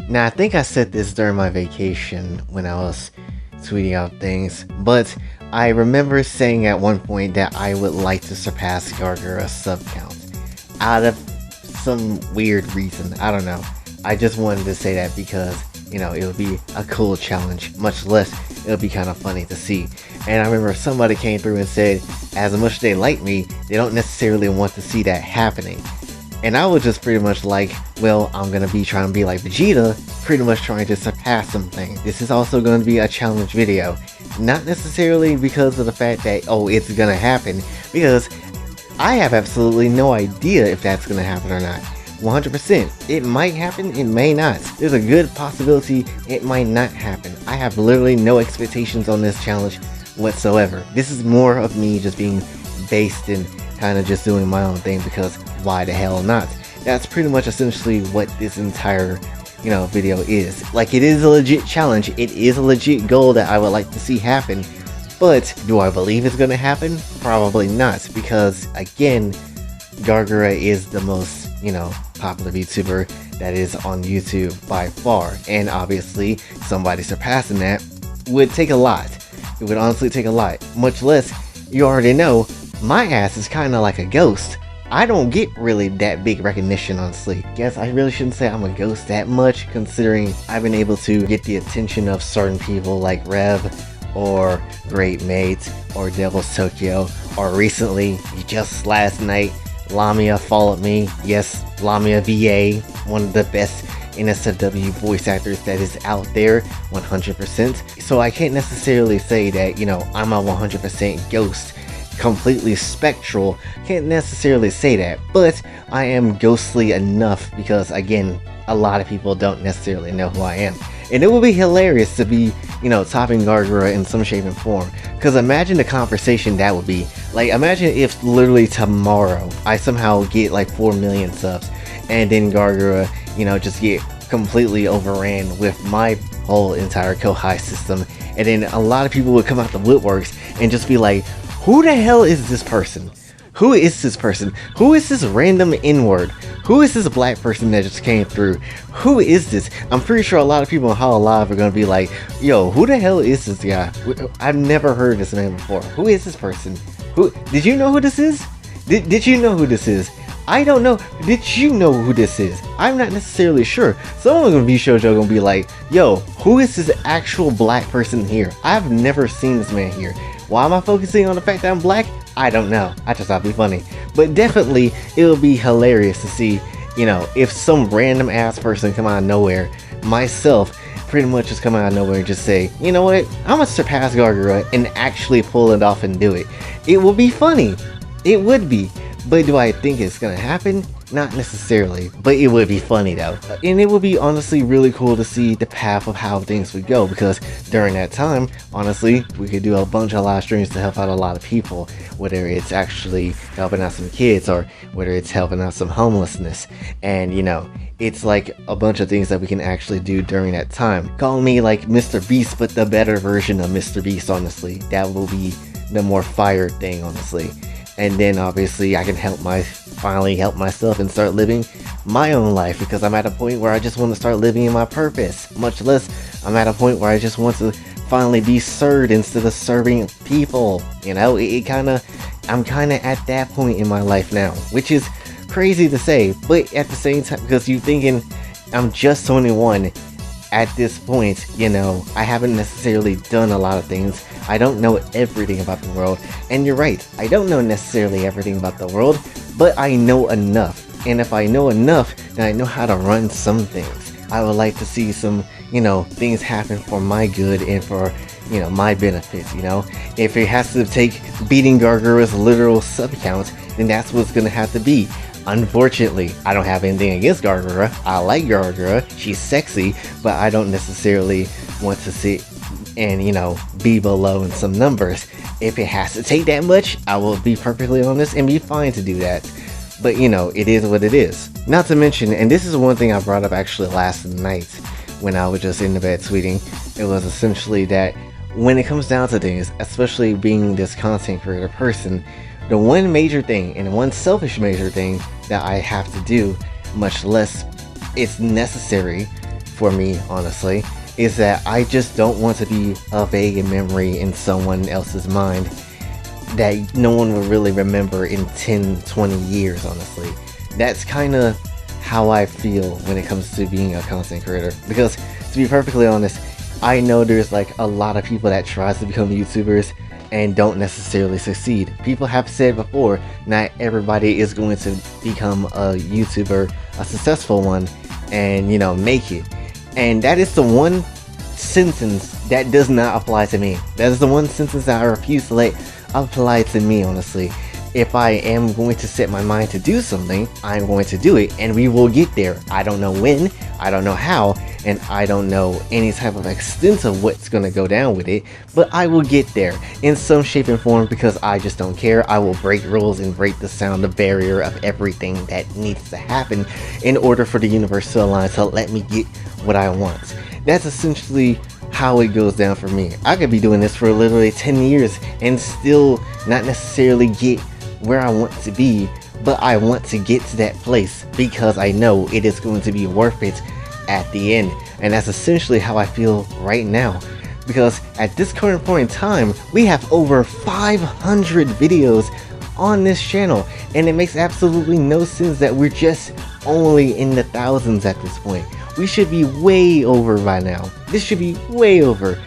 Now, I think I said this during my vacation when I was tweeting out things, but I remember saying at one point that I would like to surpass Gawr Gura's sub count. Out of some weird reason, I don't know. I just wanted to say that because, it would be a cool challenge, much less it would be kind of funny to see. And I remember somebody came through and said, as much as they like me, they don't necessarily want to see that happening. And I was just pretty much like, well, I'm gonna be trying to be like Vegeta, pretty much trying to surpass something. This is also going to be a challenge video. Not necessarily because of the fact that, oh, it's gonna happen, because I have absolutely no idea if that's gonna happen or not. 100%. It might happen, it may not. There's a good possibility it might not happen. I have literally no expectations on this challenge whatsoever. This is more of me just being based in kind of just doing my own thing because why the hell not? That's pretty much essentially what this entire, video is. Like, it is a legit challenge. It is a legit goal that I would like to see happen. But do I believe it's gonna happen? Probably not, because again, Gawr Gura is the most, popular VTuber that is on YouTube by far. And obviously, somebody surpassing that would take a lot. It would honestly take a lot. Much less, you already know, my ass is kind of like a ghost. I don't get really that big recognition, honestly. Guess I really shouldn't say I'm a ghost that much, considering I've been able to get the attention of certain people like Rev, or Great Mate, or Devil's Tokyo, or recently, just last night, Lamia followed me. Yes, Lamia VA, one of the best NSFW voice actors that is out there, 100%. So I can't necessarily say that, I'm a 100% ghost, completely spectral. Can't necessarily say that, but I am ghostly enough because, again, a lot of people don't necessarily know who I am. And it would be hilarious to be, topping Gawr Gura in some shape and form. Because imagine the conversation that would be. Like, imagine if literally tomorrow I somehow get like 4 million subs, and then Gawr Gura, just get completely overran with my whole entire Kohai system. And then a lot of people would come out the woodworks and just be like, who the hell is this person? Who is this person? Who is this random N-word? Who is this black person that just came through? Who is this? I'm pretty sure a lot of people in Hollow Live are going to be like, yo, who the hell is this guy? I've never heard of this man before. Who is this person? Did you know who this is? Did you know who this is? I don't know. Did you know who this is? I'm not necessarily sure. Someone's gonna be shoujo gonna be like, yo, who is this actual black person here? I've never seen this man here. Why am I focusing on the fact that I'm black? I don't know. I just thought it'd be funny. But definitely, it'll be hilarious to see, if some random ass person come out of nowhere, myself, pretty much just come out of nowhere and just say, you know what, I'm gonna surpass Gawr Gura and actually pull it off and do it. It will be funny. It would be. But do I think it's gonna happen? Not necessarily, but it would be funny though. And it would be honestly really cool to see the path of how things would go, because during that time, honestly, we could do a bunch of live streams to help out a lot of people, whether it's actually helping out some kids or whether it's helping out some homelessness. And it's like a bunch of things that we can actually do during that time. Call me like Mr. Beast, but the better version of Mr. Beast, honestly. That will be the more fire thing, honestly. And then obviously I can finally help myself and start living my own life, because I'm at a point where I just want to start living in my purpose. Much less, I'm at a point where I just want to finally be served instead of serving people. I'm kind of at that point in my life now, which is crazy to say, but at the same time, because you're thinking I'm just 21 at this point, I haven't necessarily done a lot of things. I don't know everything about the world, and you're right, I don't know necessarily everything about the world, but I know enough. And if I know enough, then I know how to run some things. I would like to see some, things happen for my good and for, my benefits, If it has to take beating Gawr Gura's literal sub count, then that's what's gonna have to be. Unfortunately, I don't have anything against Gawr Gura. I like Gawr Gura. She's sexy, but I don't necessarily want to sit and, be below in some numbers. If it has to take that much, I will be perfectly honest and be fine to do that. But, it is what it is. Not to mention, and this is one thing I brought up actually last night when I was just in the bed tweeting, it was essentially that when it comes down to things, especially being this content creator person, the one major thing, and one selfish major thing that I have to do, much less it's necessary for me, honestly, is that I just don't want to be a vague memory in someone else's mind that no one will really remember in 10, 20 years, honestly. That's kind of how I feel when it comes to being a content creator. Because, to be perfectly honest, I know there's like a lot of people that tries to become YouTubers and don't necessarily succeed. People have said before, not everybody is going to become a YouTuber, a successful one, and make it. And that is the one sentence that does not apply to me. That is the one sentence that I refuse to let apply to me, honestly. If I am going to set my mind to do something, I'm going to do it, and we will get there. I don't know when, I don't know how, and I don't know any type of extent of what's going to go down with it, but I will get there in some shape and form because I just don't care. I will break rules and break the barrier of everything that needs to happen in order for the universe to align to let me get what I want. That's essentially how it goes down for me. I could be doing this for literally 10 years and still not necessarily get where I want to be, but I want to get to that place because I know it is going to be worth it at the end. And that's essentially how I feel right now, because at this current point in time we have over 500 videos on this channel, and it makes absolutely no sense that we're just only in the thousands at this point. We should be way over by now. This should be way over.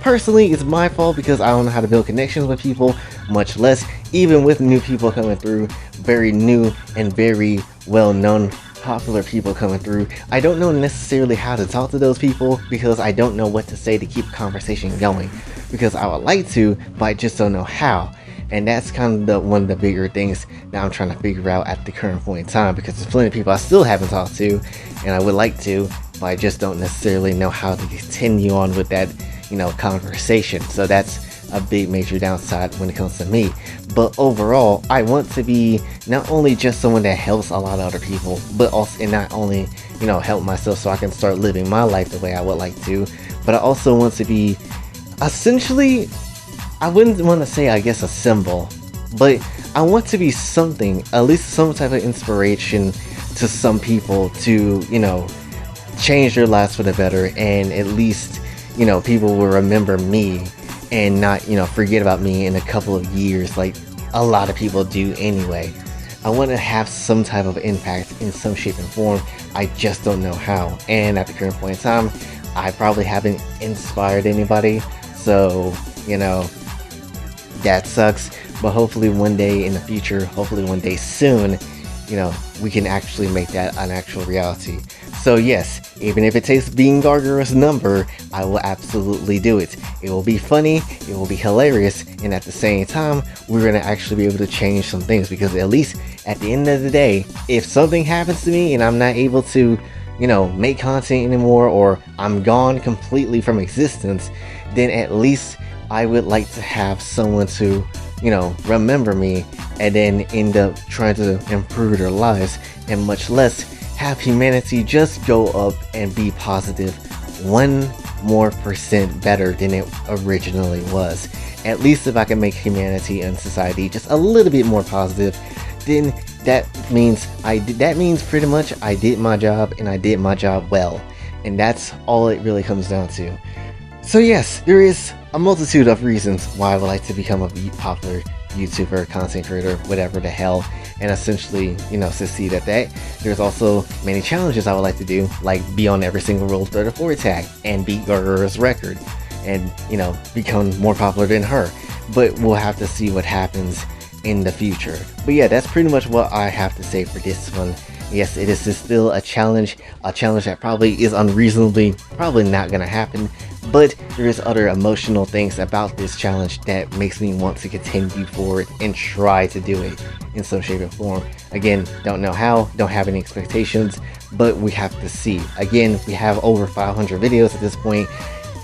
Personally, it's my fault because I don't know how to build connections with people, much less even with new people coming through, very new and very well-known popular people coming through. I don't know necessarily how to talk to those people because I don't know what to say to keep conversation going, because I would like to, but I just don't know how. And that's kind of one of the bigger things that I'm trying to figure out at the current point in time, because there's plenty of people I still haven't talked to and I would like to, but I just don't necessarily know how to continue on with that conversation. So that's a big major downside when it comes to me. But overall, I want to be not only just someone that helps a lot of other people, but also, and not only help myself so I can start living my life the way I would like to, but I also want to be essentially, I wouldn't want to say I guess a symbol, but I want to be something, at least some type of inspiration to some people to change their lives for the better, and at least people will remember me and not forget about me in a couple of years like a lot of people do anyway. I want to have some type of impact in some shape and form. I just don't know how, and at the current point in time I probably haven't inspired anybody, so that sucks. But hopefully one day in the future, hopefully one day soon, we can actually make that an actual reality. So yes, even if it takes being Gawr Gura's number, I will absolutely do it. It will be funny, it will be hilarious, and at the same time, we're going to actually be able to change some things, because at least at the end of the day, if something happens to me and I'm not able to, make content anymore, or I'm gone completely from existence, then at least I would like to have someone to, remember me and then end up trying to improve their lives, and much less have humanity just go up and be positive 1% more better than it originally was. At least if I can make humanity and society just a little bit more positive, then that means pretty much I did my job, and I did my job well. And that's all it really comes down to. So yes, there is a multitude of reasons why I would like to become a popular YouTuber, content creator, whatever the hell, and essentially, succeed at that. There's also many challenges I would like to do, like be on every single Rule 34 tag and beat Gawr Gura's record, and become more popular than her. But we'll have to see what happens in the future. But yeah, that's pretty much what I have to say for this one. Yes, it is still a challenge that probably is probably not gonna happen, but there is other emotional things about this challenge that makes me want to continue forward and try to do it in some shape or form. Again, don't know how, don't have any expectations, but we have to see. Again, we have over 500 videos at this point.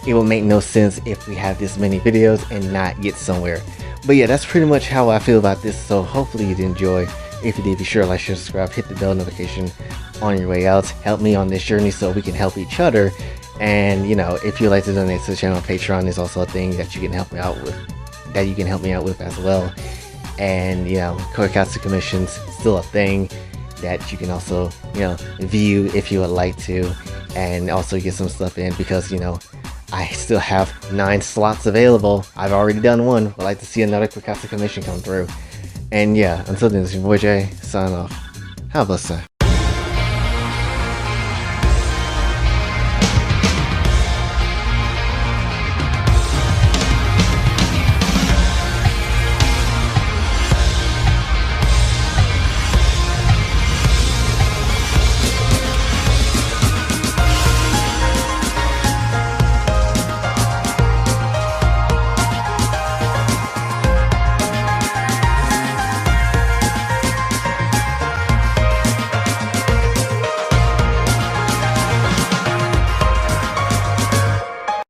It will make no sense if we have this many videos and not get somewhere. But yeah, that's pretty much how I feel about this, so hopefully you did enjoy. If you did, be sure to like, share, subscribe, hit the bell notification on your way out. Help me on this journey so we can help each other. And if you'd like to donate to the channel, Patreon is also a thing that you can help me out with, as well. And co-accounts to commissions, still a thing that you can also view if you would like to. and also get some stuff in because, you know, I still have 9 slots available. I've already done one. I'd like to see another Quick Commission come through. And yeah, until then, it's your boy Jay, sign off. Have a blessed day.